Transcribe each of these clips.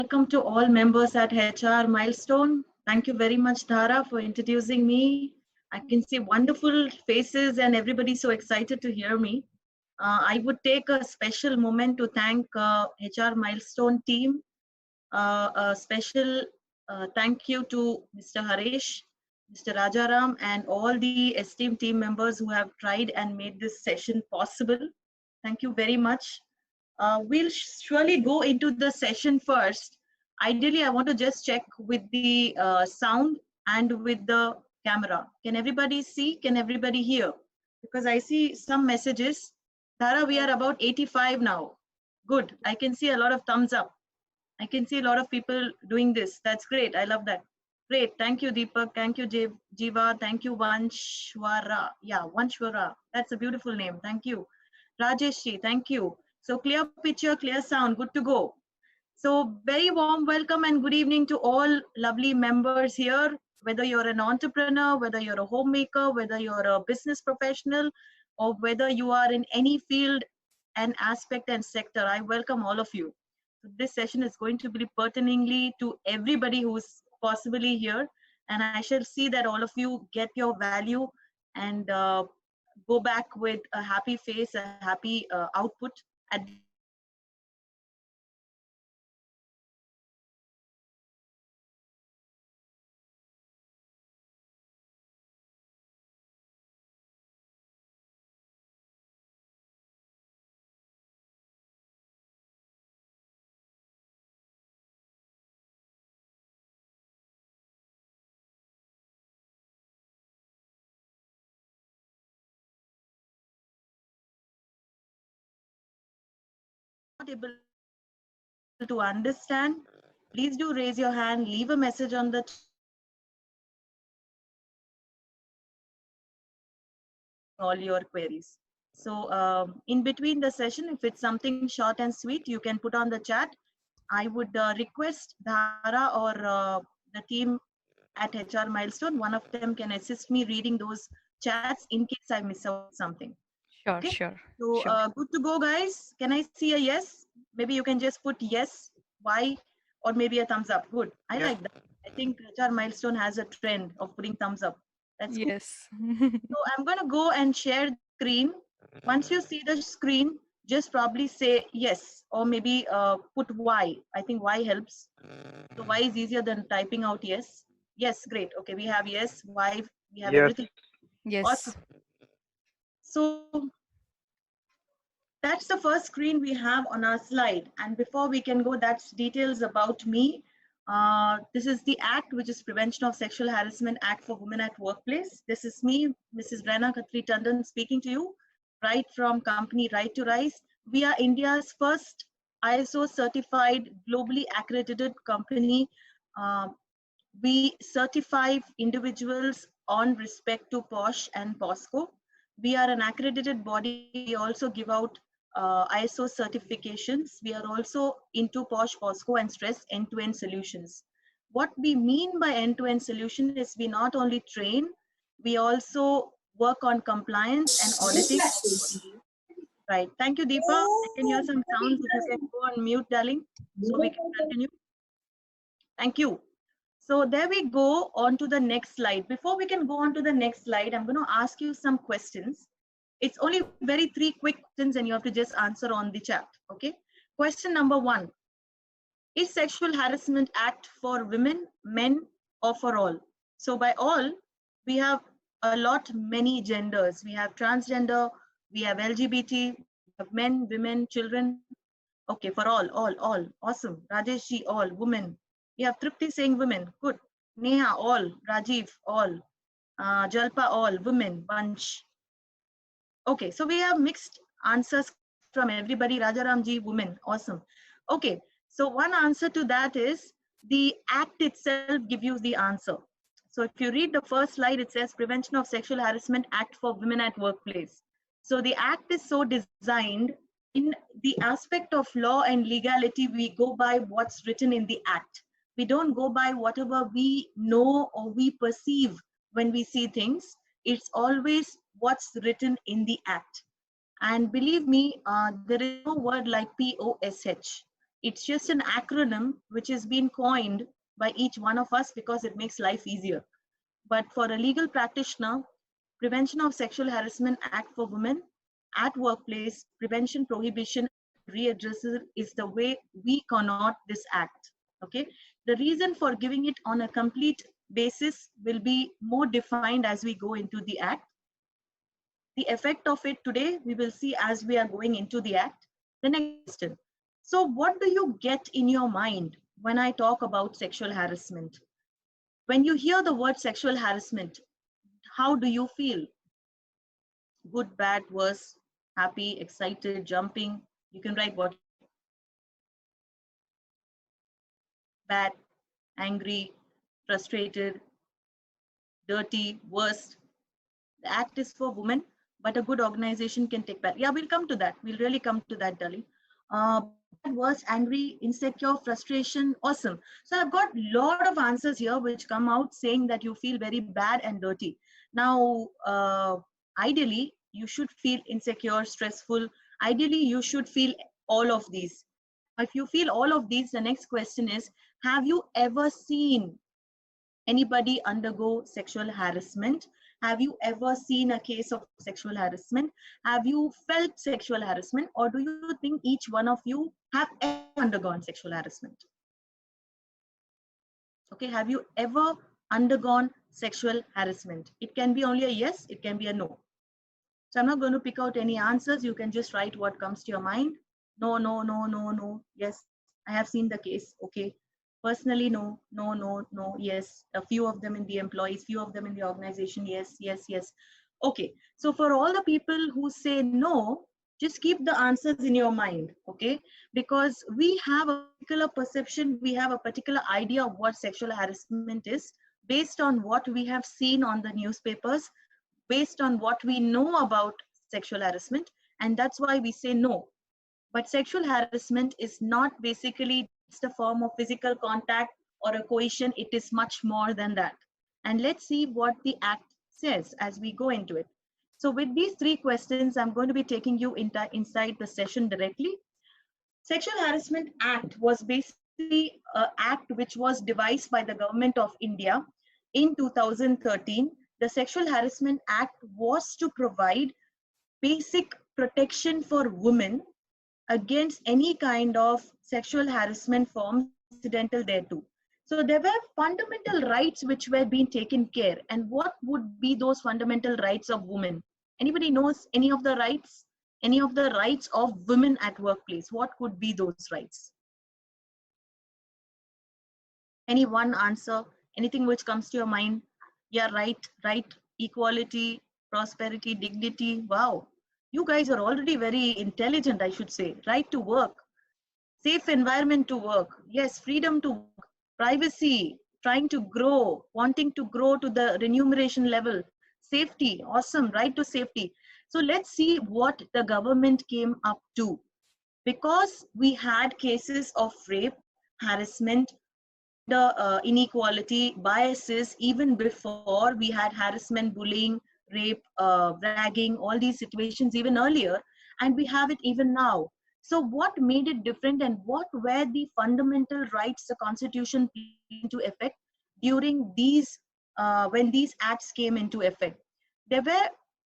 Welcome to all members at HR Milestone. Thank you very much, Dhara, for introducing me. I can see wonderful faces and everybody so excited to hear me. I would take a special moment to thank HR Milestone team. A special thank you to Mr. Haresh, Mr. Rajaram, and all the esteemed team members who have tried and made this session possible. Thank you very much. We'll surely go into the session first. Ideally, I want to just check with the sound and with the camera. Can everybody see? Can everybody hear? Because I see some messages. Tara, we are about 85 now. Good. I can see a lot of thumbs up. I can see a lot of people doing this. That's great. I love that. Great. Thank you, Deepak. Thank you, Jiva. Thank you, Vanshwara. Yeah, Vanshwara. That's a beautiful name. Thank you. Rajeshji, thank you. So clear picture, clear sound. Good to go. So very warm welcome and good evening to all lovely members here. Whether you're an entrepreneur, whether you're a homemaker, whether you're a business professional, or whether you are in any field and aspect and sector, I welcome all of you. This session is going to be pertinently to everybody who's possibly here, and I shall see that all of you get your value and go back with a happy face, a happy output at the end of this session. If you're not able to understand, please do raise your hand, leave a message on the chat, and answering all your queries. So in between the session, if it's something short and sweet, you can put on the chat. I would request Dhara or the team at HR Milestone, one of them can assist me reading those chats in case I miss out something. Sure, Okay, sure, so sure. good to go, guys. Can I see a yes? Maybe you can just put yes, why, or maybe a thumbs up. Good. I Yes. like that. I think HR Milestone has a trend of putting thumbs up. That's cool. Yes. So I'm going to go and share the screen. Once you see the screen, just probably say yes, or maybe put Y. I think Y helps. So Y is easier than typing out yes. Yes, great. Okay, we have yes, Y, we have Yes. everything. Awesome. Yes. So that's the first screen we have on our slide. And before we can go, that's details about me. This is the act, which is Prevention of Sexual Harassment Act for Women at Workplace. This is me, Mrs. Rena Khatri Tandon, speaking to you right from company Right to Rise. We are India's first ISO certified, globally accredited company. Uh, we certify individuals on respect to POSH and POSCO. We are an accredited body. We also give out ISO certifications. We are also into POSH, POSCO, and stress end-to-end solutions. What we mean by end-to-end solution is we not only train, we also work on compliance and auditing. Right. Thank you, Deepa. I can hear some sounds. If you can go on mute, darling, so we can continue. Thank you. So there we go on to the next slide. Before we can go on to the next slide, I'm going to ask you some questions. It's only very three quick questions and you have to just answer on the chat. Okay. Question number one. Is Sexual Harassment Act for women, men, or for all? So by all, we have a lot, many genders. We have transgender, we have LGBT, we have men, women, children. Okay, for all. Awesome. Rajesh ji, all. Women. We have Tripti saying women. Good. Neha, all. Rajiv, all. Jalpa, all. Women, bunch. Okay, so we have mixed answers from everybody. Rajaram ji, women. Awesome. Okay, so one answer to that is the act itself gives you the answer. So if you read the first slide, it says Prevention of Sexual Harassment Act for Women at Workplace. So the act is so designed. In the aspect of law and legality, we go by what's written in the act. We don't go by whatever we know or we perceive when we see things. It's always what's written in the act. And believe me, there is no word like POSH. It's just an acronym which has been coined by each one of us because it makes life easier. But for a legal practitioner, Prevention of Sexual Harassment Act for Women at Workplace, Prevention, Prohibition, Readdressal is the way we connote this act. Okay. The reason for giving it on a complete basis will be more defined as we go into the act. The effect of it today, we will see as we are going into the act. The next question. So what do you get in your mind when I talk about sexual harassment? When you hear the word sexual harassment, how do you feel? Good, bad, worse, happy, excited, jumping? You can write what. Bad, angry, frustrated, dirty, worst. The act is for women, but a good organization can take back. Yeah, we'll come to that. We'll really come to that, Dali. Bad, worse, angry, insecure, frustration, awesome. So I've got a lot of answers here which come out saying that you feel very bad and dirty. Now, ideally, you should feel insecure, stressful. Ideally, you should feel all of these. If you feel all of these, the next question is, have you ever seen anybody undergo sexual harassment? Have you ever seen a case of sexual harassment? Have you felt sexual harassment? Or do you think each one of you have ever undergone sexual harassment? Okay, have you ever undergone sexual harassment? It can be only a yes, it can be a no. So I'm not going to pick out any answers. You can just write what comes to your mind. No, no, no, no, no. Yes, I have seen the case. Okay. Personally, no, no, no, no, yes. A few of them in the employees, few of them in the organization, yes, yes, yes. Okay. So for all the people who say no, just keep the answers in your mind, okay? Because we have a particular perception, we have a particular idea of what sexual harassment is based on what we have seen on the newspapers, based on what we know about sexual harassment, and that's why we say no. But sexual harassment is not basically just a form of physical contact or a coercion. It is much more than that. And let's see what the act says as we go into it. So with these three questions, I'm going to be taking you inside the session directly. Sexual Harassment Act was basically an act which was devised by the government of India in 2013. The Sexual Harassment Act was to provide basic protection for women against any kind of sexual harassment forms incidental thereto. So there were fundamental rights which were being taken care. And what would be those fundamental rights of women? Anybody knows any of the rights? Any of the rights of women at workplace? What could be those rights? Any one answer? Anything which comes to your mind? Yeah, right, equality, prosperity, dignity. Wow, you guys are already very intelligent, I should say. Right to work, safe environment to work. Yes, freedom to work, privacy, trying to grow, wanting to grow to the remuneration level, safety, awesome, right to safety. So let's see what the government came up to. Because we had cases of rape, harassment, inequality, biases, even before we had harassment, bullying, rape, ragging, all these situations even earlier, and we have it even now. So what made it different and what were the fundamental rights the Constitution put into effect during these, when these acts came into effect? There were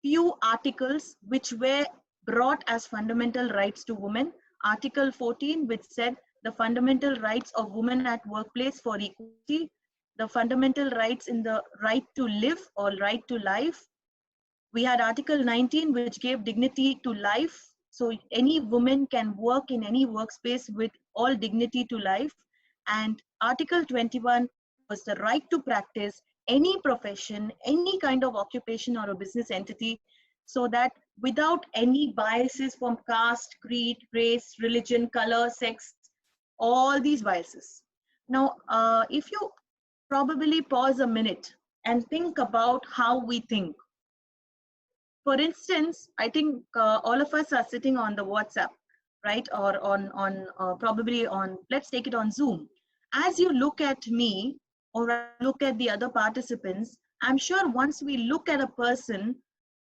few articles which were brought as fundamental rights to women. Article 14, which said the fundamental rights of women at workplace for equality, the fundamental rights in the right to live or right to life. We had Article 19, which gave dignity to life. So any woman can work in any workspace with all dignity to life. And Article 21 was the right to practice any profession, any kind of occupation or a business entity, so that without any biases from caste, creed, race, religion, color, sex, all these biases. Now, if you probably pause a minute and think about how we think. For instance, I think all of us are sitting on the WhatsApp, right? Or on probably on, let's take it on Zoom. As you look at me or look at the other participants, I'm sure once we look at a person,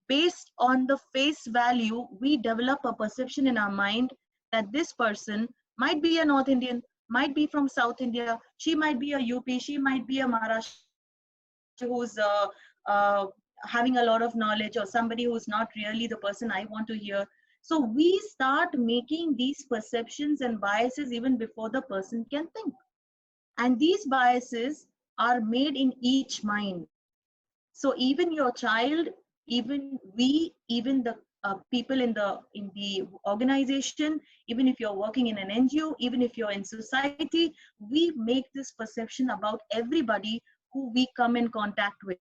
based on the face value, we develop a perception in our mind that this person Might be a North Indian, might be from South India, she might be a UP, she might be a Maharashtra who's uh, having a lot of knowledge, or somebody who's not really the person I want to hear. So we start making these perceptions and biases even before the person can think. And these biases are made in each mind. So even your child, even we, even the people in the organization, even if you're working in an NGO, even if you're in society, we make this perception about everybody who we come in contact with.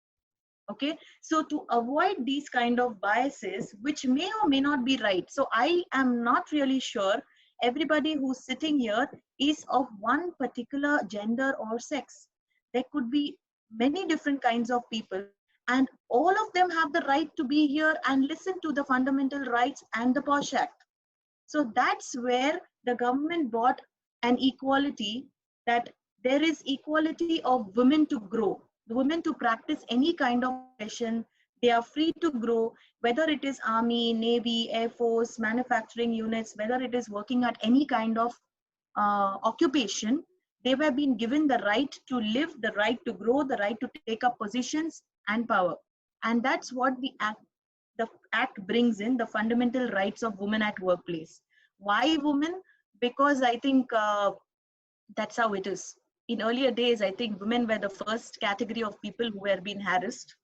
Okay, so to avoid these kind of biases, which may or may not be right, so I am not really sure everybody who's sitting here is of one particular gender or sex. There could be many different kinds of people, and all of them have the right to be here and listen to the fundamental rights and the POSH Act. So that's where the government brought an equality, that there is equality of women to grow, the women to practice any kind of profession. They are free to grow, whether it is army, navy, air force, manufacturing units, whether it is working at any kind of occupation. They were being given the right to live, the right to grow, the right to take up positions and power. And that's what the act brings in, the fundamental rights of women at workplace. Why women? Because I think that's how it is. In earlier days, I think women were the first category of people who were being harassed.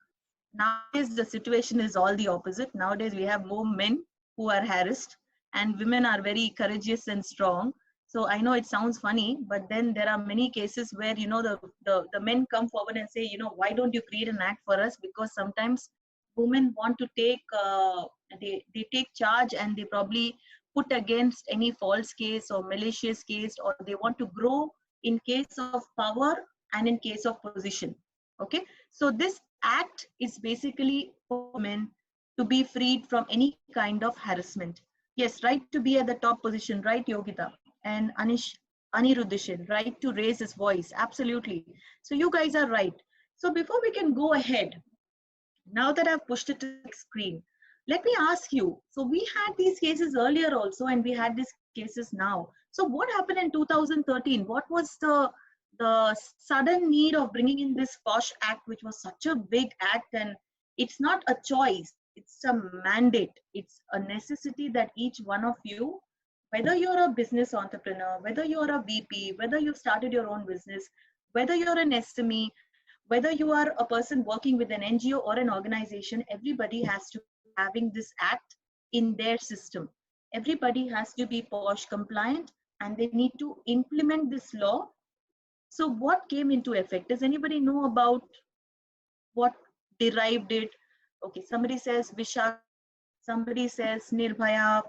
Nowadays, the situation is all the opposite. Nowadays, we have more men who are harassed, and women are very courageous and strong. So I know it sounds funny, but then there are many cases where, you know, the men come forward and say, you know, why don't you create an act for us? Because sometimes women want to take, they take charge, and they probably put against any false case or malicious case, or they want to grow in case of power and in case of position. Okay, so this act is basically for women to be freed from any kind of harassment. Yes, right to be at the top position, right, Yogita? And Aniruddhishan, right to raise his voice, absolutely. So you guys are right. So before we can go ahead, now that I've pushed it to the screen, let me ask you, so we had these cases earlier also, and we had these cases now. So what happened in 2013? What was the sudden need of bringing in this POSH Act, which was such a big act? And it's not a choice, it's a mandate. It's a necessity that each one of you, whether you're a business entrepreneur, whether you're a VP, whether you've started your own business, whether you're an SME, whether you are a person working with an NGO or an organization, everybody has to be having this act in their system. Everybody has to be POSH compliant, and they need to implement this law. So what came into effect? Does anybody know about what derived it? Okay, somebody says Vishak, somebody says Nirbhaya.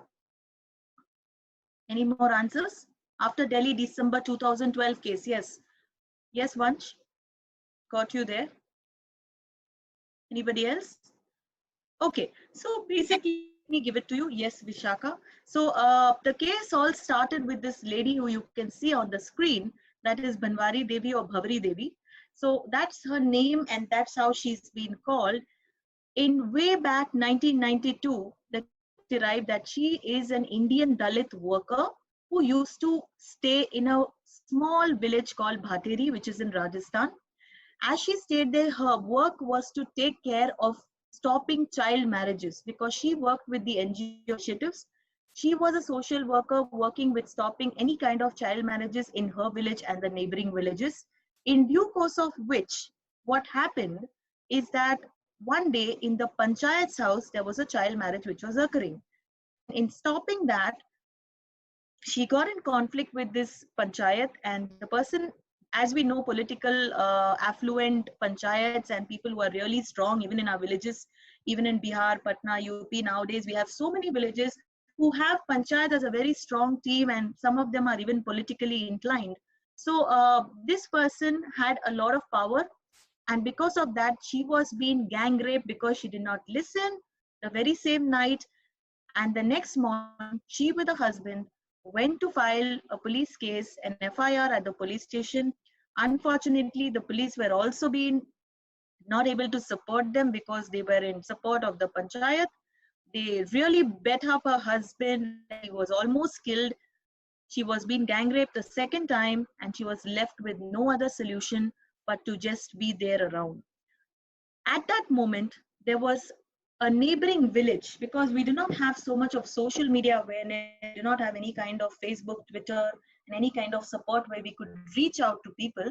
Any more answers? After Delhi December 2012 case, yes. Yes, Vansh, got you there. Anybody else? Okay, so basically, let me give it to you. Yes, Vishaka. So the case all started with this lady who you can see on the screen, that is Banwari Devi or Bhavari Devi. So that's her name, and that's how she's been called. In way back 1992, the case derived that she is an Indian Dalit worker who used to stay in a small village called Bhateri, which is in Rajasthan. As she stayed there, her work was to take care of stopping child marriages, because she worked with the NGO initiatives. She was a social worker working with stopping any kind of child marriages in her village and the neighboring villages. In due course of which, what happened is that one day in the panchayat's house, there was a child marriage which was occurring. In stopping that, she got in conflict with this panchayat, and the person, as we know, political affluent panchayats and people who are really strong, even in our villages, even in Bihar, Patna, UP, nowadays we have so many villages who have panchayat as a very strong team, and some of them are even politically inclined. So this person had a lot of power, and because of that, she was being gang raped because she did not listen the very same night. And the next morning, she with her husband went to file a police case, an FIR at the police station. Unfortunately, the police were also being not able to support them because they were in support of the panchayat. They really bet up her husband. He was almost killed. She was being gang raped the second time, and she was left with no other solution but to just be there around. At that moment, there was a neighboring village, because we do not have so much of social media awareness, we do not have any kind of Facebook, Twitter, and any kind of support where we could reach out to people.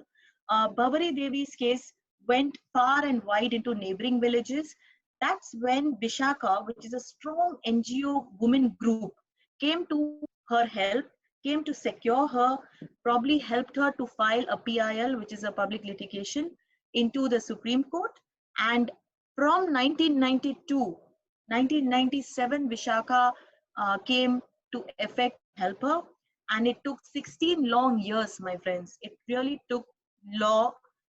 Bhavari Devi's case went far and wide into neighboring villages. That's when Vishaka, which is a strong NGO women group, came to her help, came to secure her, probably helped her to file a PIL, which is a public litigation, into the Supreme Court. And from 1992, 1997, Vishaka came to effect help her. And it took 16 long years, my friends. It really took law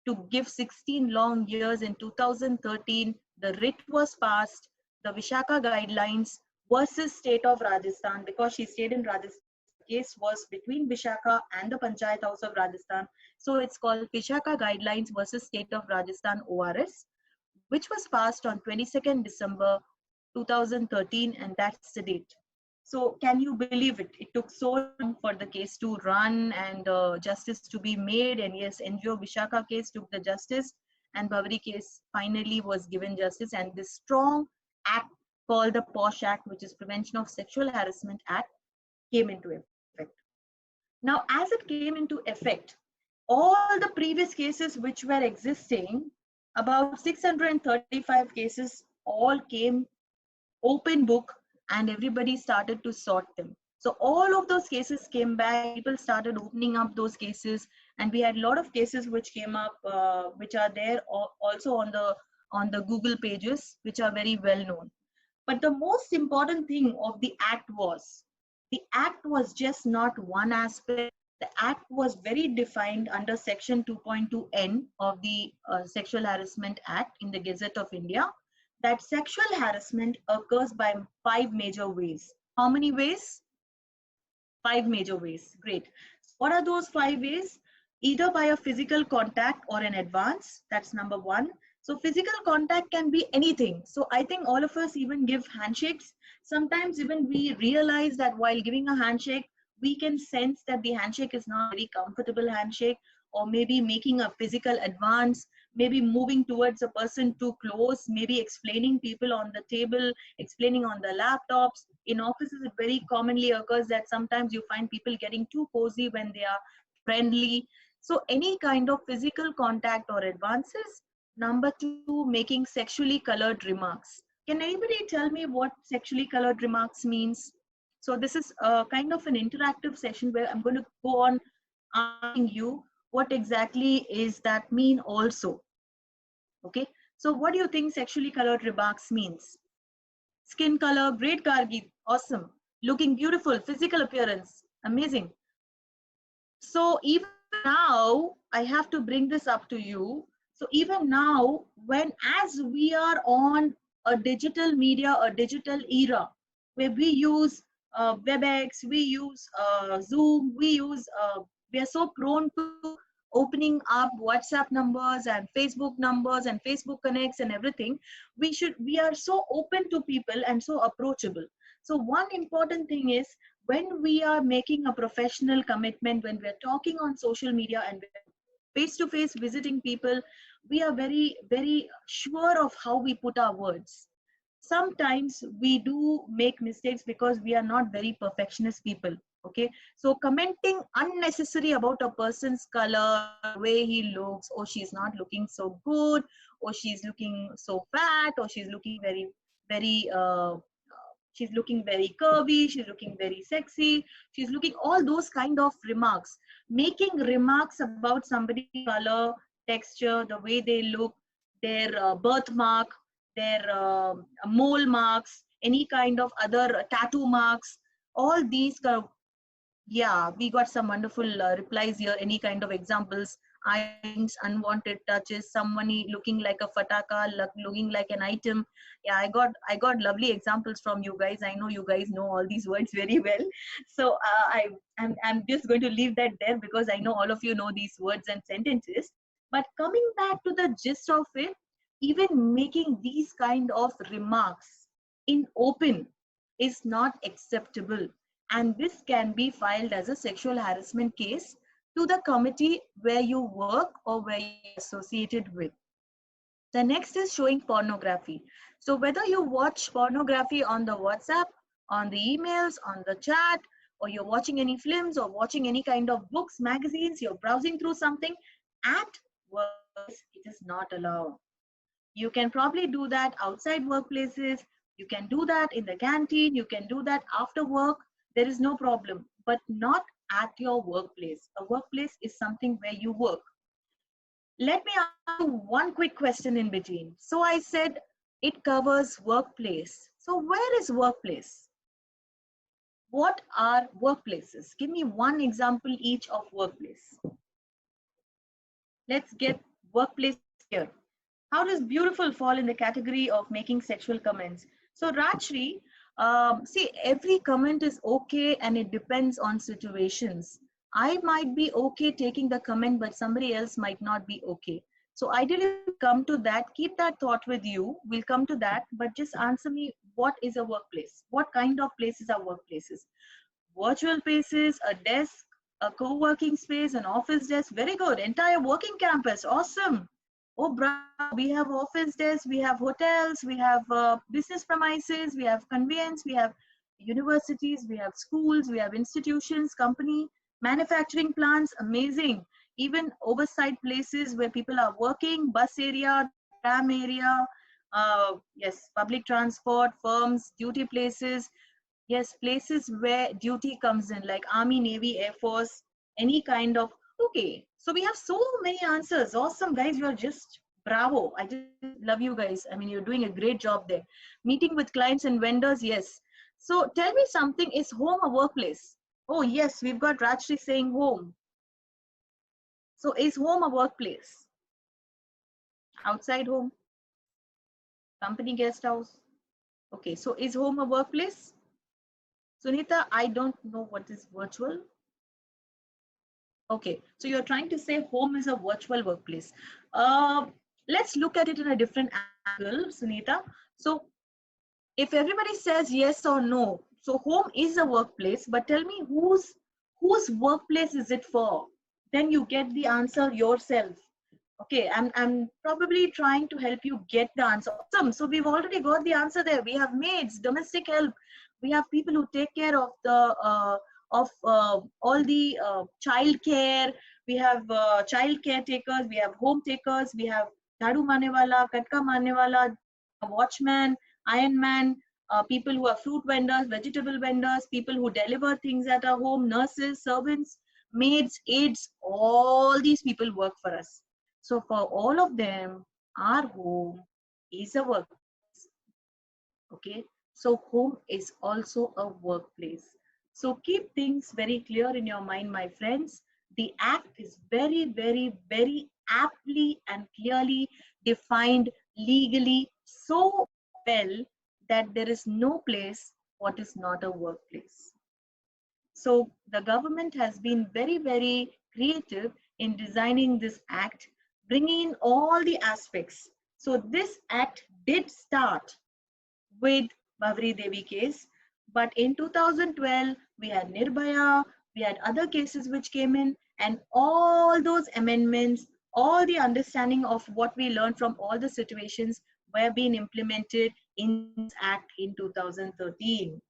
to give 16 long years. In 2013, the writ was passed, the Vishaka guidelines versus state of Rajasthan, because she stayed in Rajasthan. The case was between Vishaka and the Panchayat House of Rajasthan. So it's called Vishaka Guidelines versus State of Rajasthan ORS, which was passed on 22nd December 2013, and that's the date. So can you believe it? It took so long for the case to run and justice to be made. And yes, NGO Vishaka case took the justice, and Bhavari case finally was given justice. And this strong act called the POSH Act, which is Prevention of Sexual Harassment Act, came into effect. Now, as it came into effect, all the previous cases which were existing, about 635 cases, all came open book, and everybody started to sort them. So all of those cases came back, people started opening up those cases, and we had a lot of cases which came up, which are there also on the Google pages, which are very well known. But the most important thing of the act was just not one aspect. The act was very defined under section 2.2N of the Sexual Harassment Act in the Gazette of India, that sexual harassment occurs by 5 major ways. How many ways? 5 major ways. Great. What are those 5 ways? Either by a physical contact or an advance. That's number 1. So physical contact can be anything. So I think all of us even give handshakes. Sometimes even we realize that while giving a handshake, we can sense that the handshake is not a very comfortable handshake, or maybe making a physical advance, maybe moving towards a person too close, maybe explaining people on the table, explaining on the laptops. In offices, it very commonly occurs that sometimes you find people getting too cozy when they are friendly. So any kind of physical contact or advances. Number 2, making sexually colored remarks. Can anybody tell me what sexually colored remarks means? So this is a kind of an interactive session where I'm going to go on asking you what exactly is that mean also. Okay, so what do you think sexually colored remarks means? Skin color, great Gargi, awesome. Looking beautiful, physical appearance, amazing. So even now, I have to bring this up to you. So even now, as we are on a digital media, a digital era, where we use WebEx, we use Zoom, we are so prone to opening up WhatsApp numbers and Facebook connects and everything. We are so open to people and so approachable. So one important thing is, when we are making a professional commitment, when we're talking on social media and face to face visiting people, we are very, very sure of how we put our words. Sometimes we do make mistakes because we are not very perfectionist people. Okay, so commenting unnecessary about a person's color, way he looks, or she's not looking so good, or she's looking so fat, or she's looking very, very she's looking very curvy, she's looking very sexy, she's looking, all those kind of remarks. Making remarks about somebody's color, texture, the way they look, their birthmark, their mole marks, any kind of other tattoo marks, all these kind of, yeah, we got some wonderful replies here. Any kind of examples? Items, unwanted touches, someone looking like a fataka, looking like an item. Yeah, I got lovely examples from you guys. I know you guys know all these words very well. So I'm just going to leave that there, because I know all of you know these words and sentences. But coming back to the gist of it, even making these kind of remarks in open is not acceptable. and this can be filed as a sexual harassment case to the committee where you work or where you're associated with. The next is showing pornography. So whether you watch pornography on the WhatsApp, on the emails, on the chat, or you're watching any films or watching any kind of books, magazines, you're browsing through something at workplace, it is not allowed. You can probably do that outside workplaces. You can do that in the canteen. You can do that after work. There is no problem, but not at your workplace. A workplace is something where you work. Let me ask you one quick question in between. So I said it covers workplace. So where is workplace? What are workplaces? Give me one example each of workplace. Let's get workplace here. How does beautiful fall in the category of making sexual comments? So Rajshri, see, every comment is okay and it depends on situations. I might be okay taking the comment, but somebody else might not be okay. So ideally, we'll come to that. Keep that thought with you. We'll come to that, but just answer me, what is a workplace? What kind of places are workplaces? Virtual spaces, a desk, a co-working space, an office desk. Very good. Entire working campus. Awesome. Oh, bravo. We have office desks, we have hotels, we have business premises, we have conveyance, we have universities, we have schools, we have institutions, company, manufacturing plants. Amazing. Even oversight places where people are working, bus area, tram area, yes, public transport, firms, duty places. Yes, places where duty comes in, like Army, Navy, Air Force, any kind of. Okay, so we have so many answers. Awesome, guys. You're just bravo. I just love you guys. I mean, you're doing a great job there. Meeting with clients and vendors, yes. So tell me something, is home a workplace? Oh, yes, we've got Rajshri saying home. So is home a workplace? Outside home? Company guest house? Okay, so is home a workplace? Sunita, I don't know what is virtual. Okay, so you're trying to say home is a virtual workplace. Let's look at it in a different angle, Sunita. So if everybody says yes or no, so home is a workplace, but tell me whose workplace is it for? Then you get the answer yourself. Okay, I'm probably trying to help you get the answer. Awesome. So we've already got the answer there. We have maids, domestic help. We have people who take care of the all the child care. We have child caretakers. We have home takers. We have jhadu mane wala, katka mane wala, watchman, iron man. People who are fruit vendors, vegetable vendors, people who deliver things at our home, nurses, servants, maids, aides. All these people work for us. So for all of them, our home is a workplace. Okay. So home is also a workplace. So keep things very clear in your mind, my friends. The act is very, very, very aptly and clearly defined legally so well that there is no place what is not a workplace. So the government has been very, very creative in designing this act, bringing in all the aspects. So this act did start with Bhavri Devi case, but in 2012, we had Nirbhaya, we had other cases which came in, and all those amendments, all the understanding of what we learned from all the situations were being implemented in this act in 2013.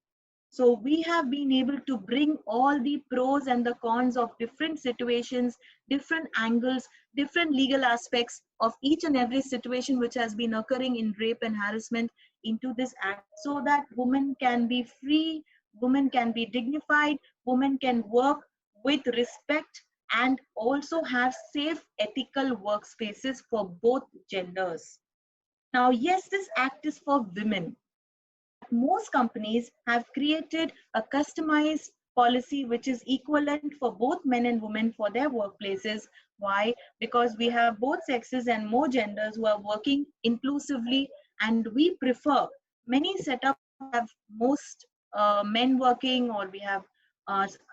So we have been able to bring all the pros and the cons of different situations, different angles, different legal aspects of each and every situation which has been occurring in rape and harassment into this act, so that women can be free, women can be dignified, women can work with respect and also have safe ethical workspaces for both genders. Now, yes, this act is for women. Most companies have created a customized policy which is equivalent for both men and women for their workplaces. Why? Because we have both sexes and more genders who are working inclusively, and we prefer, many setups have most men working, or we have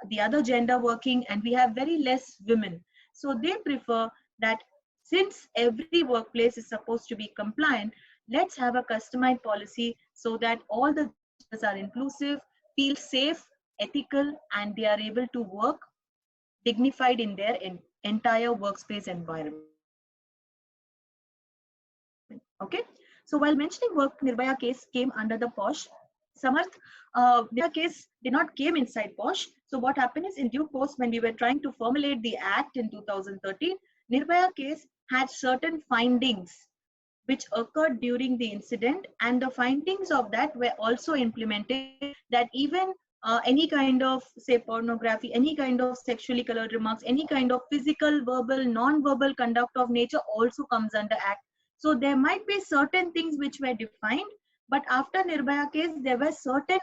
the other gender working, and we have very less women. So they prefer that since every workplace is supposed to be compliant, let's have a customized policy so that all the genders are inclusive, feel safe, ethical, and they are able to work dignified in their entire workspace environment. Okay, so while mentioning work, Nirbhaya case came under the POSH. Samarth, Nirbhaya case did not came inside POSH. So what happened is, in due course, when we were trying to formulate the act in 2013, Nirbhaya case had certain findings which occurred during the incident, and the findings of that were also implemented, that even any kind of, say, pornography, any kind of sexually colored remarks, any kind of physical, verbal, non-verbal conduct of nature also comes under act. So there might be certain things which were defined, but after Nirbhaya case, there were certain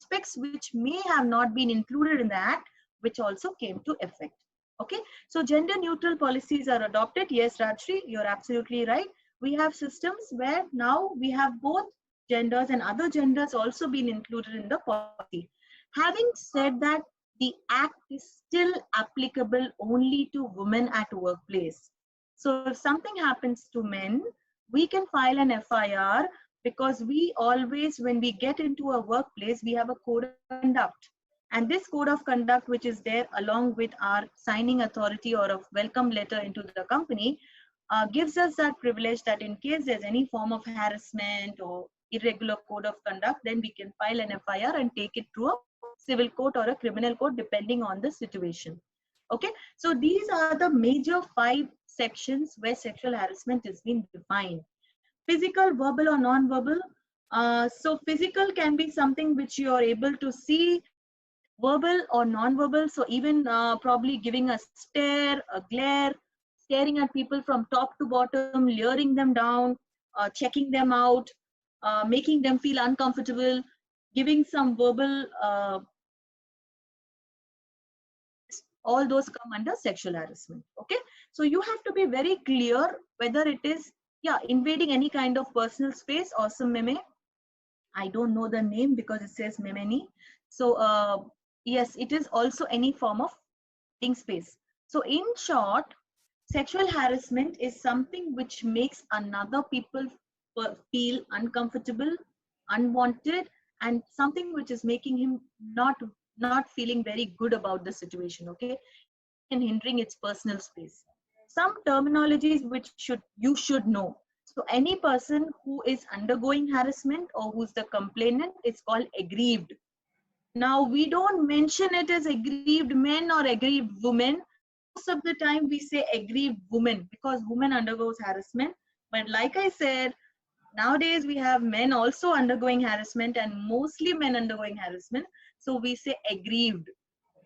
aspects which may have not been included in the act, which also came to effect. Okay, so gender neutral policies are adopted. Yes, Rajshri, you're absolutely right. We have systems where now we have both genders and other genders also been included in the policy. Having said that, the act is still applicable only to women at workplace. So if something happens to men, we can file an FIR, because we always, when we get into a workplace, we have a code of conduct. And this code of conduct, which is there along with our signing authority or a welcome letter into the company, gives us that privilege that in case there's any form of harassment or irregular code of conduct, then we can file an FIR and take it to a civil court or a criminal court, depending on the situation. Okay, so these are the major 5 sections where sexual harassment is being defined. Physical, verbal, or non-verbal. So physical can be something which you are able to see, verbal or non-verbal. So even probably giving a stare, a glare, staring at people from top to bottom, luring them down, checking them out, making them feel uncomfortable, giving some verbal, all those come under sexual harassment. Okay, so you have to be very clear whether it is, yeah, invading any kind of personal space. Awesome meme, I don't know the name because it says memeni. So yes, it is also any form of space. So in short, sexual harassment is something which makes another people feel uncomfortable, unwanted, and something which is making him not feeling very good about the situation. Okay, and hindering its personal space. Some terminologies which you should know. So any person who is undergoing harassment or who's the complainant is called aggrieved. Now we don't mention it as aggrieved men or aggrieved women. Most of the time we say aggrieved woman because woman undergoes harassment. But like I said, nowadays we have men also undergoing harassment and mostly men undergoing harassment. So we say aggrieved.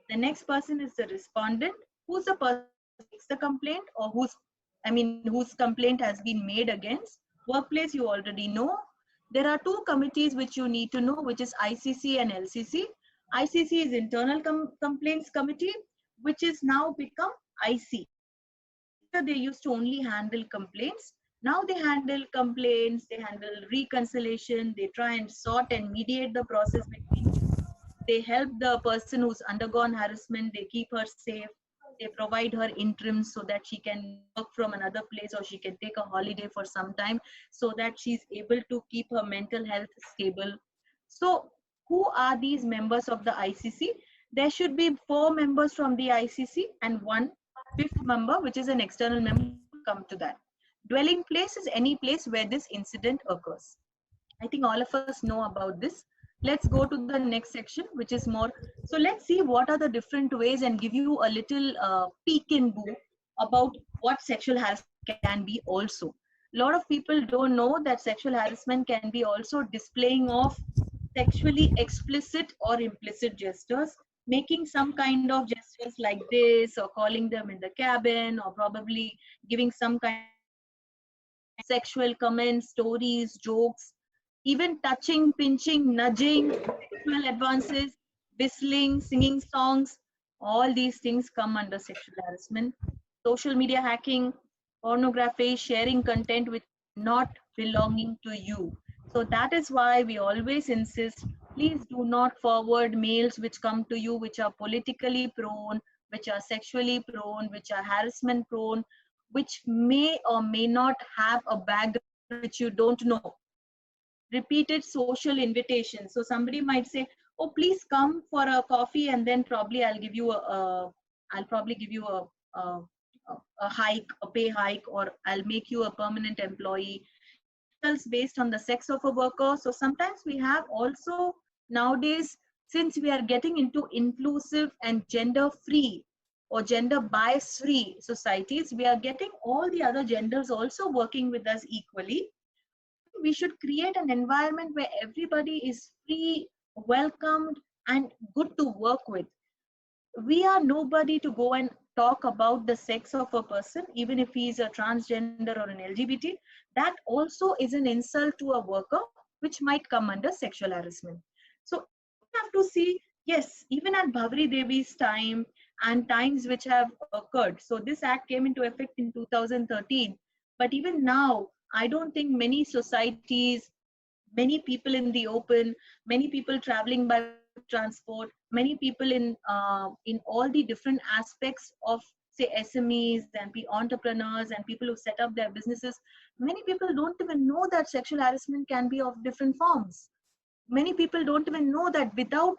The next person is the respondent, who's the person who makes the complaint or whose complaint has been made against. Workplace, you already know. There are 2 committees which you need to know, which is ICC and LCC. ICC is Internal Complaints Committee, which is now become IC. Earlier they used to only handle complaints. Now they handle complaints, they handle reconciliation, they try and sort and mediate the process between. They help the person who's undergone harassment, they keep her safe, they provide her interim so that she can work from another place or she can take a holiday for some time so that she's able to keep her mental health stable. So who are these members of the ICC? There should be 4 members from the ICC and 1 5th member, which is an external member. Come to that. Dwelling place is any place where this incident occurs. I think all of us know about this. Let's go to the next section, which is more. So let's see what are the different ways and give you a little peek in book about what sexual harassment can be also. A lot of people don't know that sexual harassment can be also displaying of sexually explicit or implicit gestures, making some kind of gestures like this or calling them in the cabin or probably giving some kind of sexual comments, stories, jokes, even touching, pinching, nudging, sexual advances, whistling, singing songs, all these things come under sexual harassment. Social media hacking, pornography, sharing content which not belonging to you. So that is why we always insist, please do not forward mails which come to you which are politically prone, which are sexually prone, which are harassment prone, which may or may not have a background which you don't know. Repeated social invitations. So somebody might say, oh, please come for a coffee, and then probably I'll give you a, a hike, a pay hike, or I'll make you a permanent employee. Insults based on the sex of a worker. So sometimes we have also nowadays, since we are getting into inclusive and gender free or gender bias free societies, we are getting all the other genders also working with us equally. We should create an environment where everybody is free, welcomed, and good to work with. We are nobody to go and talk about the sex of a person, even if he is a transgender or an LGBT. That also is an insult to a worker, which might come under sexual harassment. So we have to see, yes, even at Bhavri Devi's time and times which have occurred. So this act came into effect in 2013. But even now, I don't think many societies, many people in the open, many people traveling by public transport, many people in all the different aspects of, say, SMEs and entrepreneurs and people who set up their businesses, many people don't even know that sexual harassment can be of different forms. Many people don't even know that without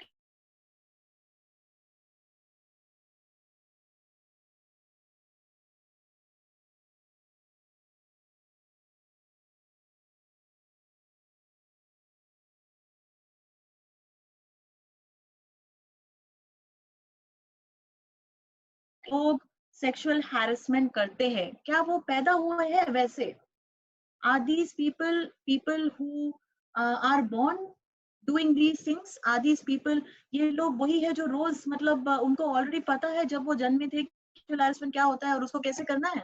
लोग sexual harassment करते हैं, क्या वो पैदा हुए हैं वैसे? Are these people who are born doing these things? Are these people, ये लोग वही है जो रोज मतलब उनको ऑलरेडी पता है जब वो जन्मे थे sexual harassment क्या होता है और उसको कैसे करना है?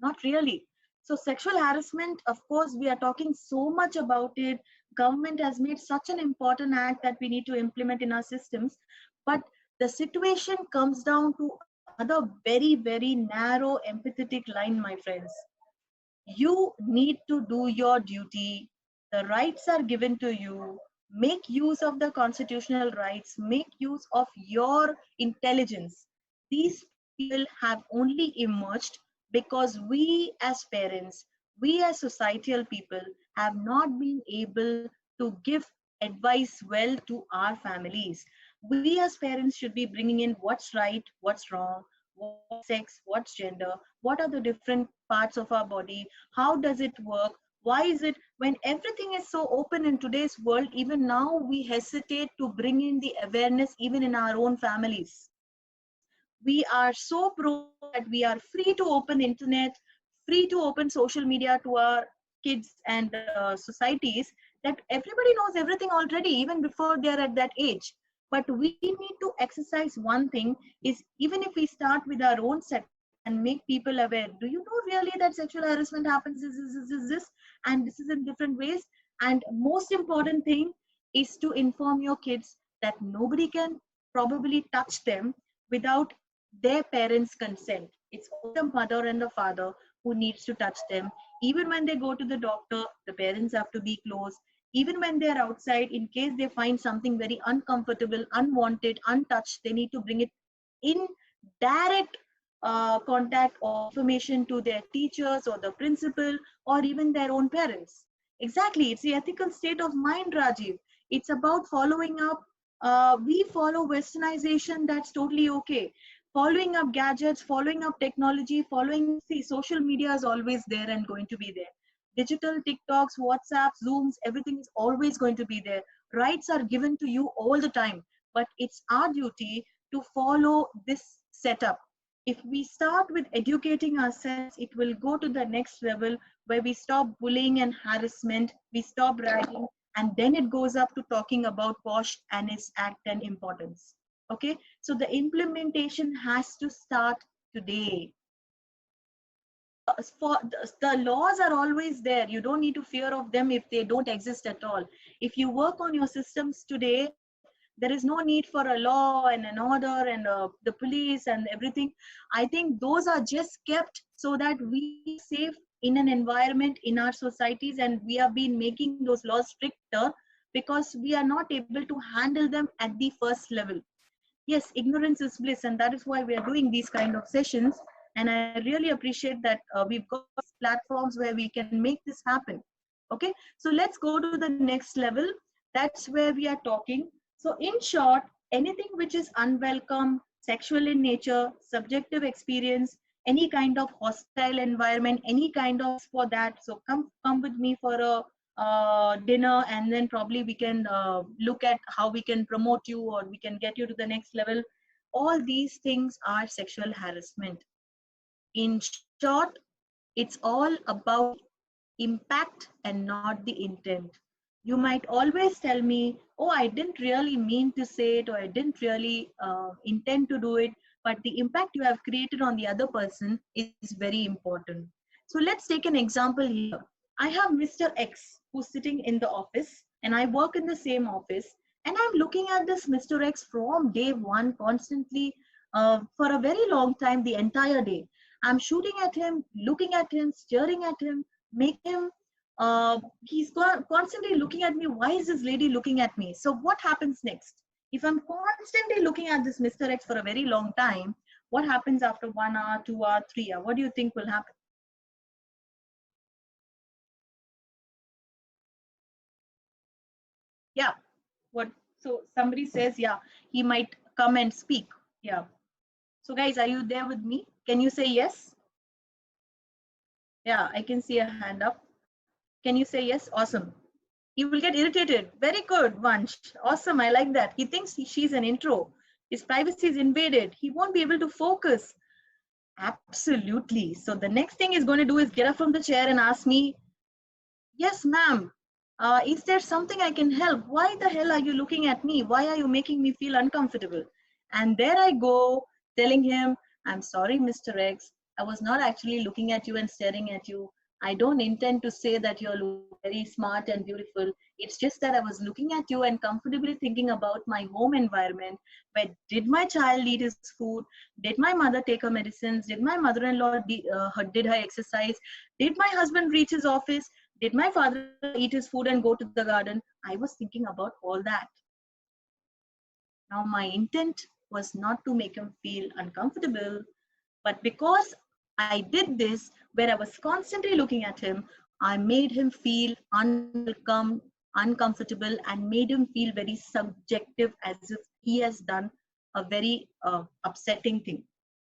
Not really. So sexual harassment, of course, we are talking so much about it. Government has made such an important act that we need to implement in our systems. But the situation comes down to another very, very narrow, empathetic line, my friends. You need to do your duty. The rights are given to you. Make use of the constitutional rights. Make use of your intelligence. These people have only emerged because we as parents, we as societal people have not been able to give advice well to our families. We as parents should be bringing in what's right, what's wrong, what's sex, what's gender, what are the different parts of our body, how does it work, why is it, when everything is so open in today's world, even now we hesitate to bring in the awareness even in our own families. We are so pro that we are free to open internet, free to open social media to our kids and societies, that everybody knows everything already even before they're at that age. But we need to exercise one thing, is even if we start with our own set and make people aware, do you know really that sexual harassment happens this, and this is in different ways. And most important thing is to inform your kids that nobody can probably touch them without their parents' consent. It's only the mother and the father who needs to touch them. Even when they go to the doctor, the parents have to be close. Even when they're outside, in case they find something very uncomfortable, unwanted, untouched, they need to bring it in direct contact or information to their teachers or the principal or even their own parents. Exactly, it's the ethical state of mind, Rajiv. It's about following up. We follow westernization, that's totally okay. Following up gadgets, following up technology, following, see, social media is always there and going to be there. Digital TikToks, WhatsApps, Zooms, everything is always going to be there. Rights are given to you all the time, but it's our duty to follow this setup. If we start with educating ourselves, it will go to the next level where we stop bullying and harassment, we stop bragging, and then it goes up to talking about POSH and its act and importance. Okay, so the implementation has to start today. For the laws are always there. You don't need to fear of them if they don't exist at all. If you work on your systems today, there is no need for a law and an order and the police and everything. I think those are just kept so that we safe in an environment in our societies, and we have been making those laws stricter because we are not able to handle them at the first level. Yes, ignorance is bliss, and that is why we are doing these kind of sessions. And I really appreciate that we've got platforms where we can make this happen. Okay, so let's go to the next level. That's where we are talking. So in short, anything which is unwelcome, sexual in nature, subjective experience, any kind of hostile environment, any kind of for that. So come with me for a dinner, and then probably we can look at how we can promote you or we can get you to the next level. All these things are sexual harassment. In short, it's all about impact and not the intent. You might always tell me, oh, I didn't really mean to say it, or I didn't really intend to do it, but the impact you have created on the other person is very important. So let's take an example here. I have Mr. X who's sitting in the office, and I work in the same office, and I'm looking at this Mr. X from day one constantly for a very long time, the entire day. I'm shooting at him, looking at him, staring at him, make him he's constantly looking at me. Why is this lady looking at me? So what happens next? If I'm constantly looking at this Mr. X for a very long time, what happens after 1 hour, 2 hour, 3 hour? What do you think will happen? Yeah. What? So somebody says, yeah, he might come and speak. Yeah. So guys, are you there with me? Can you say yes? Yeah, I can see a hand up. Can you say yes? Awesome. He will get irritated. Very good, Vansh. Awesome. I like that. He thinks she's an intro. His privacy is invaded. He won't be able to focus. Absolutely. So the next thing he's going to do is get up from the chair and ask me, yes, ma'am. Is there something I can help? Why the hell are you looking at me? Why are you making me feel uncomfortable? And there I go, telling him, I'm sorry, Mr. X. I was not actually looking at you and staring at you. I don't intend to say that you're very smart and beautiful. It's just that I was looking at you and comfortably thinking about my home environment. Where did my child eat his food? Did my mother take her medicines? Did my mother-in-law did her exercise? Did my husband reach his office? Did my father eat his food and go to the garden? I was thinking about all that. Now, my intent was not to make him feel uncomfortable, but because I did this, where I was constantly looking at him, I made him feel unwelcome, uncomfortable, and made him feel very subjective, as if he has done a very upsetting thing.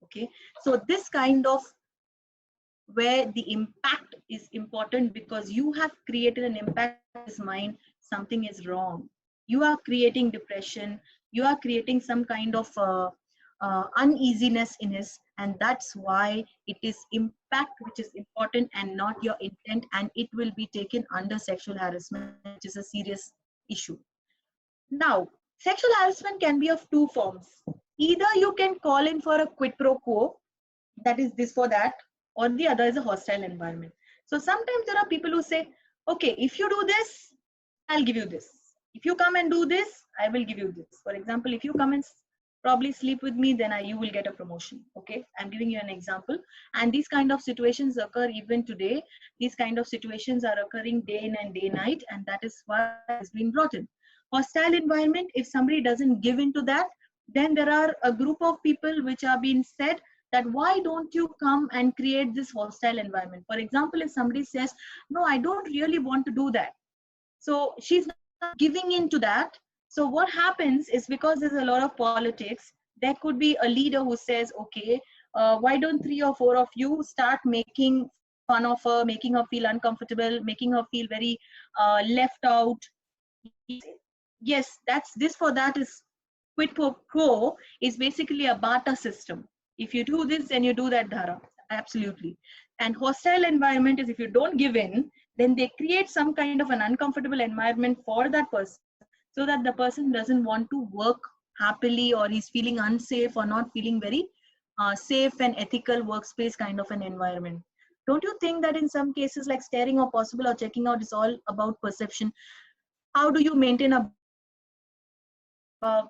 Okay, so this kind of where the impact is important, because you have created an impact in his mind. Something is wrong. You are creating depression. You are creating some kind of uneasiness in his, and that's why it is impact which is important and not your intent, and it will be taken under sexual harassment, which is a serious issue. Now, sexual harassment can be of two forms. Either you can call in for a quid pro quo, that is this for that, or the other is a hostile environment. So sometimes there are people who say, okay, if you do this, I'll give you this. If you come and do this, I will give you this. For example, if you come and probably sleep with me, then you will get a promotion. Okay, I'm giving you an example. And these kind of situations occur even today. These kind of situations are occurring day in and day night, and that is why has been brought in. Hostile environment, if somebody doesn't give into that, then there are a group of people which are being said that why don't you come and create this hostile environment. For example, if somebody says, no, I don't really want to do that, so she's not giving in to that. So what happens is, because there's a lot of politics, there could be a leader who says, okay, why don't 3 or 4 of you start making fun of her, making her feel uncomfortable, making her feel very left out. Yes, that's this for that is quid pro quo is basically a barter system. If you do this, then you do that, Dhara. Absolutely. And hostile environment is if you don't give in, then they create some kind of an uncomfortable environment for that person, so that the person doesn't want to work happily, or he's feeling unsafe or not feeling very safe and ethical workspace kind of an environment. Don't you think that in some cases like staring or possible or checking out is all about perception? How do you maintain a uh,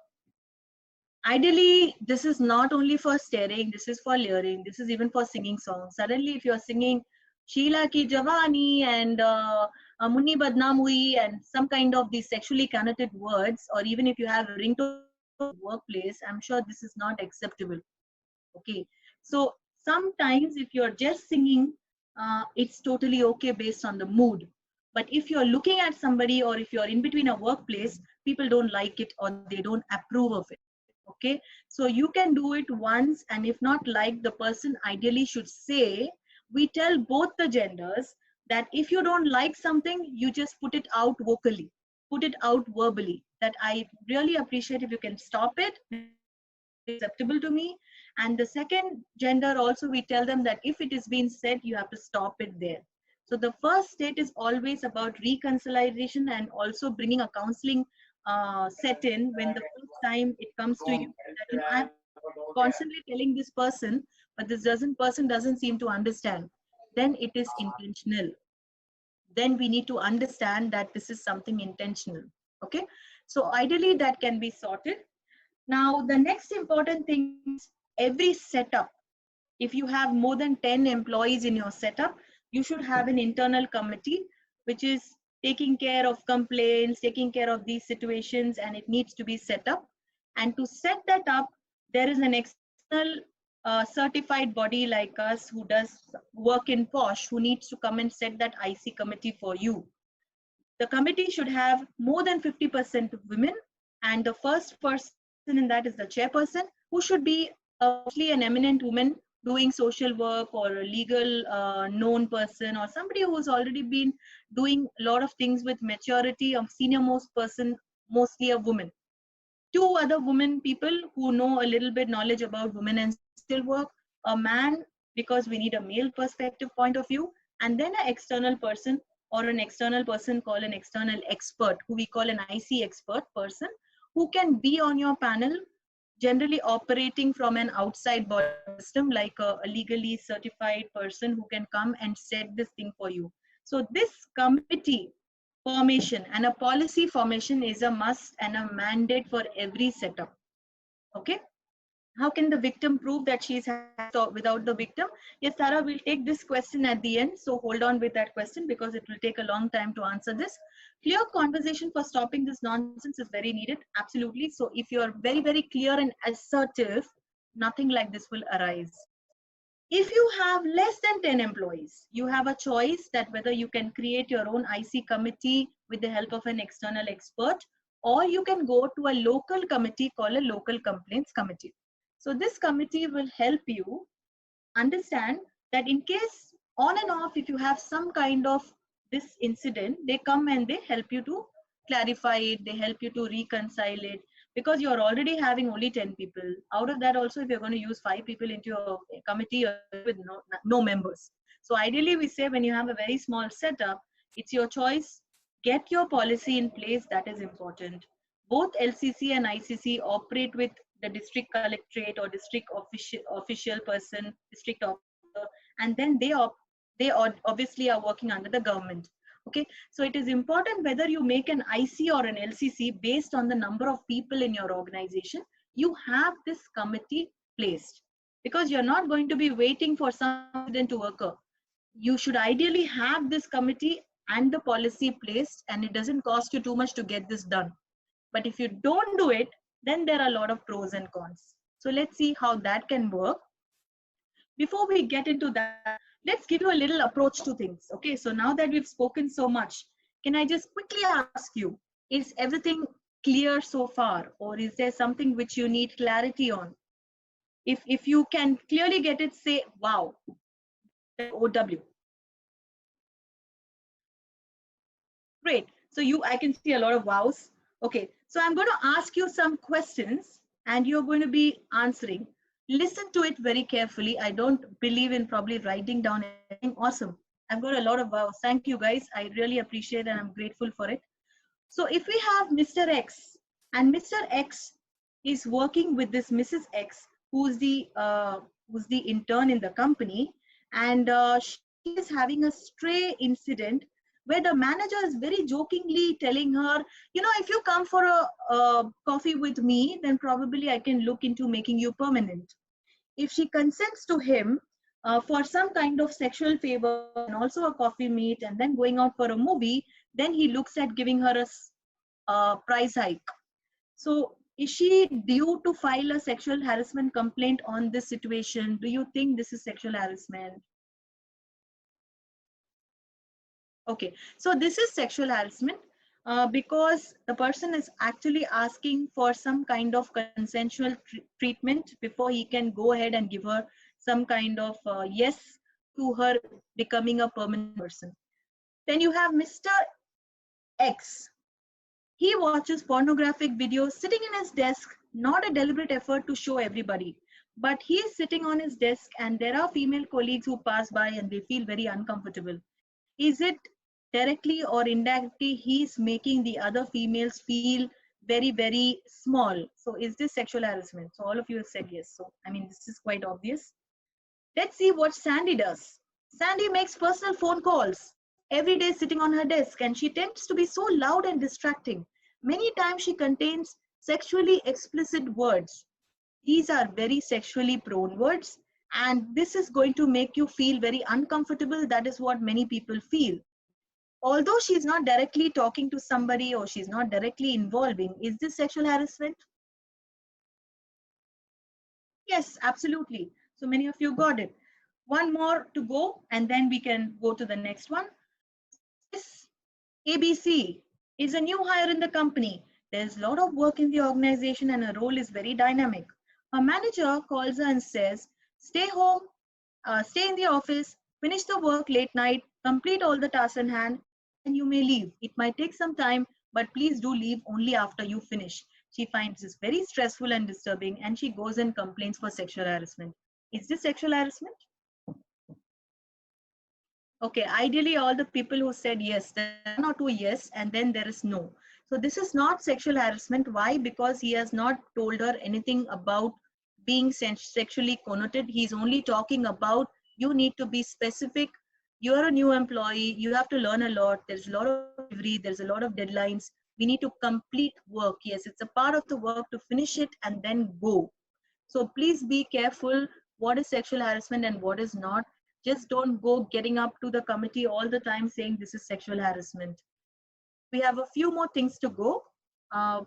ideally, this is not only for staring, this is for leering, this is even for singing songs. Suddenly, if you're singing Sheila Ki Javani and Munni Badnaam Hui and some kind of these sexually connoted words, or even if you have a ringtone workplace, I'm sure this is not acceptable. Okay. So sometimes if you're just singing, it's totally okay based on the mood. But if you're looking at somebody or if you're in between a workplace, people don't like it or they don't approve of it. Okay, so you can do it once, and if not like, the person ideally should say, we tell both the genders that if you don't like something, you just put it out vocally, put it out verbally, that I really appreciate if you can stop it, acceptable to me. And the second gender also, we tell them that if it is being said, you have to stop it there. So the first state is always about reconciliation and also bringing a counseling set in when the first time it comes to you that, I'm constantly telling this person, but this person doesn't seem to understand. Then it is intentional. Then we need to understand that this is something intentional. Okay, so ideally that can be sorted. Now, the next important thing is every setup. If you have more than 10 employees in your setup, you should have an internal committee which is taking care of complaints, taking care of these situations, and it needs to be set up. And to set that up, there is an external certified body like us who does work in POSH, who needs to come and set that IC committee for you. The committee should have more than 50% women, and the first person in that is the chairperson, who should be mostly an eminent woman doing social work or a legal known person or somebody who's already been doing a lot of things with maturity, a senior most person, mostly a woman. Two other women people who know a little bit knowledge about women and social work, a man, because we need a male perspective point of view, and then an external person or an external person called an external expert, who we call an IC expert person, who can be on your panel, generally operating from an outside body system like a legally certified person who can come and set this thing for you. So this committee formation and a policy formation is a must and a mandate for every setup. Okay, how can the victim prove that she is without the victim? Yes, Sarah, we'll take this question at the end, so hold on with that question because it will take a long time to answer this. Clear conversation for stopping this nonsense is very needed, absolutely. So if you are very, very clear and assertive, nothing like this will arise. If you have less than 10 employees, you have a choice that whether you can create your own IC committee with the help of an external expert, or you can go to a local committee called a local complaints committee. So this committee will help you understand that in case on and off, if you have some kind of this incident, they come and they help you to clarify it, they help you to reconcile it, because you're already having only 10 people. Out of that also, if you're going to use 5 people into your committee with no members. So ideally we say when you have a very small setup, it's your choice. Get your policy in place, that is important. Both LCC and ICC operate with the district collectorate or district official person, district officer, and then they obviously are working under the government. Okay, so it is important whether you make an IC or an LCC based on the number of people in your organization. You have this committee placed because you're not going to be waiting for some incident to occur. You should ideally have this committee and the policy placed, and it doesn't cost you too much to get this done. But if you don't do it, then there are a lot of pros and cons. So let's see how that can work. Before we get into that, let's give you a little approach to things. Okay, so now that we've spoken so much, can I just quickly ask you, is everything clear so far, or is there something which you need clarity on? If you can clearly get it, say wow. OW. Great. So I can see a lot of wows. Okay, so I'm going to ask you some questions and you're going to be answering. Listen to it very carefully. I don't believe in probably writing down anything. Awesome. I've got a lot of wows. Thank you guys. I really appreciate and I'm grateful for it. So if we have Mr. X and Mr. X is working with this Mrs. X, who's the intern in the company, and she is having a stray incident where the manager is very jokingly telling her, if you come for a coffee with me, then probably I can look into making you permanent. If she consents to him for some kind of sexual favor and also a coffee meet and then going out for a movie, then he looks at giving her a price hike. So is she due to file a sexual harassment complaint on this situation? Do you think this is sexual harassment? Okay, so this is sexual harassment because the person is actually asking for some kind of consensual treatment before he can go ahead and give her some kind of yes to her becoming a permanent person. Then you have Mr. X. He watches pornographic videos sitting in his desk, not a deliberate effort to show everybody. But he is sitting on his desk, and there are female colleagues who pass by and they feel very uncomfortable. Is it directly or indirectly he's making the other females feel very, very small? So, is this sexual harassment? So, all of you have said yes. So, I mean, this is quite obvious. Let's see what Sandy does. Sandy makes personal phone calls every day sitting on her desk, and she tends to be so loud and distracting. Many times she contains sexually explicit words. These are very sexually prone words, and this is going to make you feel very uncomfortable. That is what many people feel. Although she's not directly talking to somebody or she's not directly involving, is this sexual harassment? Yes, absolutely. So many of you got it. One more to go, and then we can go to the next one. This ABC is a new hire in the company. There's a lot of work in the organization, and her role is very dynamic. Her manager calls her and says, stay home, stay in the office, finish the work late night, complete all the tasks in hand, and then you may leave. It might take some time, but please do leave only after you finish. She finds this very stressful and disturbing, and she goes and complains for sexual harassment. Is this sexual harassment? Okay, ideally, all the people who said yes, there are one or two yes, and then there is no. So this is not sexual harassment. Why? Because he has not told her anything about being sexually connoted. He's only talking about you need to be specific. You're a new employee. You have to learn a lot. There's a lot of delivery. There's a lot of deadlines. We need to complete work. Yes, it's a part of the work to finish it and then go. So please be careful what is sexual harassment and what is not. Just don't go getting up to the committee all the time saying this is sexual harassment. We have a few more things to go. Uh,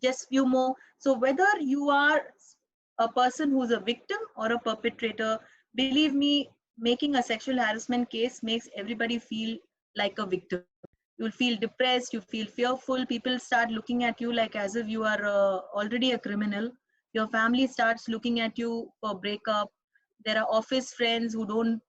just few more. So whether you are a person who's a victim or a perpetrator, believe me, making a sexual harassment case makes everybody feel like a victim. You'll feel depressed, you feel fearful, people start looking at you like as if you are already a criminal. Your family starts looking at you for breakup. There are office friends who don't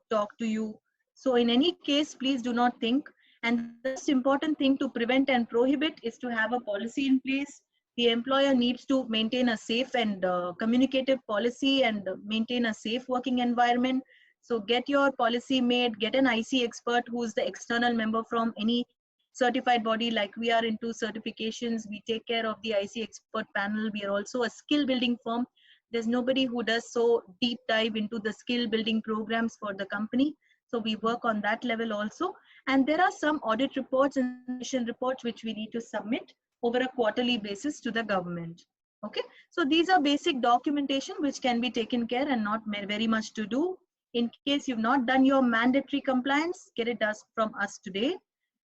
talk to you. So in any case, please do not think. And the most important thing to prevent and prohibit is to have a policy in place. The employer needs to maintain a safe and communicative policy and maintain a safe working environment. So get your policy made, get an IC expert who is the external member from any certified body. Like we are into certifications, we take care of the IC expert panel. We are also a skill building firm. There's nobody who does so deep dive into the skill building programs for the company. So we work on that level also. And there are some audit reports and mission reports which we need to submit over a quarterly basis to the government. Okay, so these are basic documentation which can be taken care and not very much to do. In case you've not done your mandatory compliance, get it done from us today.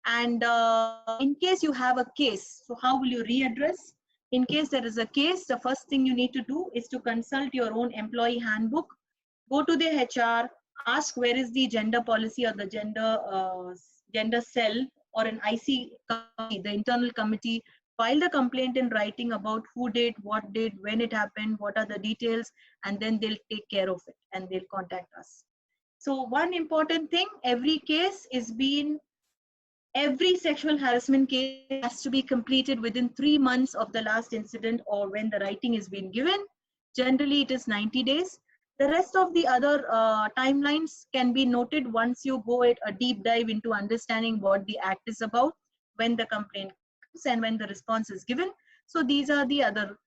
And in case you have a case, so how will you readdress? In case there is a case, the first thing you need to do is to consult your own employee handbook. Go to the HR, ask where is the gender policy or the gender cell or an IC committee, the internal committee. File the complaint in writing about who did, what did, when it happened, what are the details, and then they'll take care of it and they'll contact us. So one important thing, every sexual harassment case has to be completed within 3 months of the last incident or when the writing is being given. Generally, it is 90 days. The rest of the other timelines can be noted once you go at a deep dive into understanding what the act is about, when the complaint comes and when the response is given. So these are the other.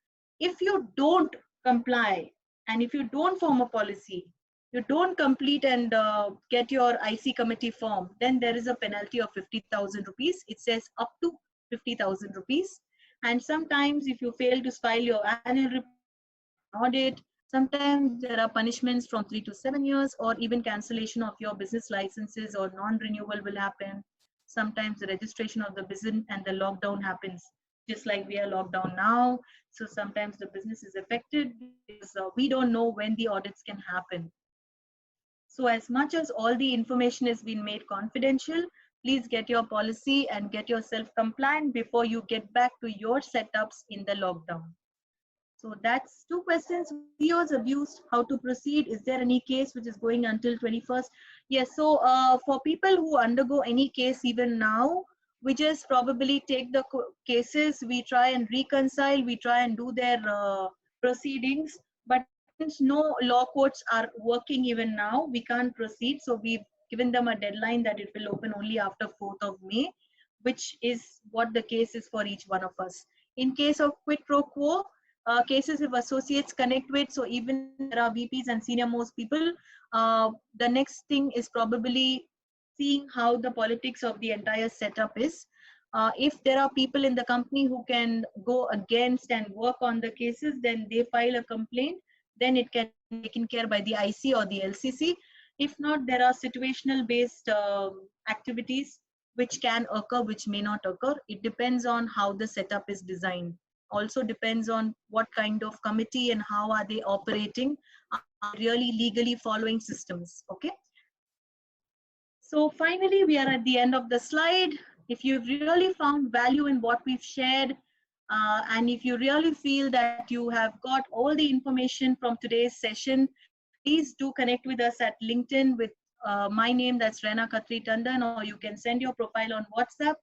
If you don't comply and if you don't form a policy, you don't complete and get your IC committee form, then there is a penalty of 50,000 rupees. It says up to 50,000 rupees. And sometimes if you fail to file your annual report, audit, sometimes there are punishments from 3 to 7 years, or even cancellation of your business licenses or non-renewal will happen. Sometimes the registration of the business and the lockdown happens, just like we are locked down now. So sometimes the business is affected because we don't know when the audits can happen. So as much as all the information has been made confidential, please get your policy and get yourself compliant before you get back to your setups in the lockdown. So that's two questions. CEOs abused, how to proceed. Is there any case which is going until 21st? Yes, so for people who undergo any case even now, we just probably take the cases, we try and reconcile, we try and do their proceedings. But since no law courts are working even now, we can't proceed. So we've given them a deadline that it will open only after 4th of May, which is what the case is for each one of us. In case of quid pro quo, cases if associates connect with, so even there are VPs and senior most people, the next thing is probably seeing how the politics of the entire setup is. If there are people in the company who can go against and work on the cases, then they file a complaint, then it can be taken care by the IC or the LCC. If not, there are situational based activities which can occur, which may not occur. It depends on how the setup is designed. Also depends on what kind of committee and how are they operating, are they really legally following systems. Okay. So finally, we are at the end of the slide. If you've really found value in what we've shared, and if you really feel that you have got all the information from today's session, please do connect with us at LinkedIn with my name, that's Rena Khatri Tandon, or you can send your profile on WhatsApp.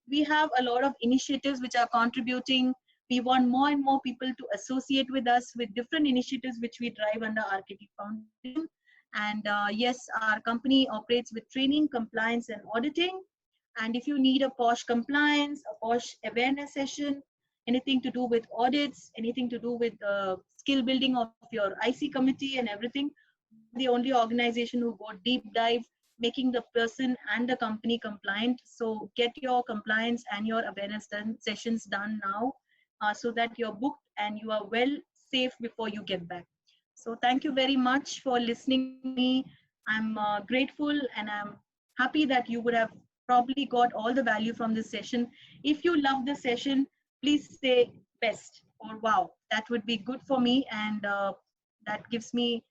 We have a lot of initiatives which are contributing. We want more and more people to associate with us with different initiatives which we drive under RKT Foundation. And yes, our company operates with training, compliance, and auditing. And if you need a POSH compliance, a POSH awareness session, anything to do with audits, anything to do with skill building of your IC committee and everything, the only organization who go deep dive, making the person and the company compliant. So get your compliance and your awareness sessions done now, so that you're booked and you are well safe before you get back. So thank you very much for listening to me. I'm grateful and I'm happy that you would have probably got all the value from this session. If you love the session, please say best or wow. That would be good for me, and that gives me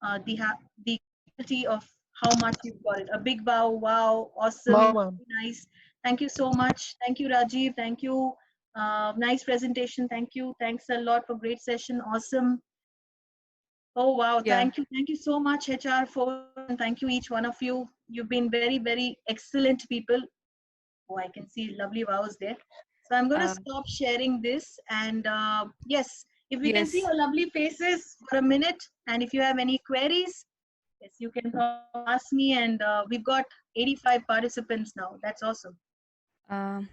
the quality of how much you got it. A big wow, wow, awesome, Wow, ma'am. nice. Thank you so much. Thank you, Rajiv. Thank you. Nice presentation. Thank you. Thanks a lot for great session. Awesome. Oh, wow. Yeah. Thank you so much, HR, for, and thank you each one of you. You've been very, very excellent people. Oh, I can see lovely wows there. So I'm going to Uh, stop sharing this. And yes, if we can see yes. your lovely faces for a minute, and if you have any queries, yes, you can ask me. And we've got 85 participants now. That's awesome. Um,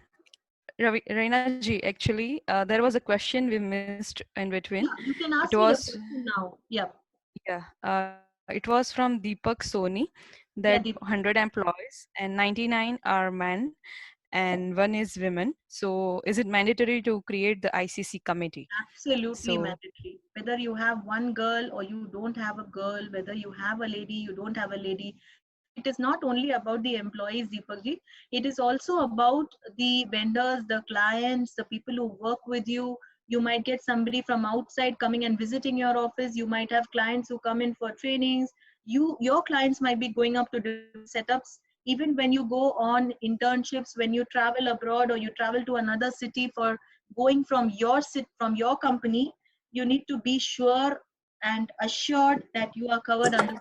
Reina ji, actually, there was a question we missed in between. Yeah, you can It ask me the was, question now. Yeah. yeah, it was from Deepak Soni Yeah, that Deep. 100 employees and 99 are men and one is women. So is it mandatory to create the ICC committee? Absolutely So, mandatory. Whether you have one girl or you don't have a girl, whether you have a lady, you don't have a lady, it is not only about the employees, Deepakji. It is also about the vendors, the clients, the people who work with you. You might get somebody from outside coming and visiting your office. You might have clients who come in for trainings. Your clients might be going up to different setups. Even when you go on internships, when you travel abroad or you travel to another city for going from from your company, you need to be sure and assured that you are covered under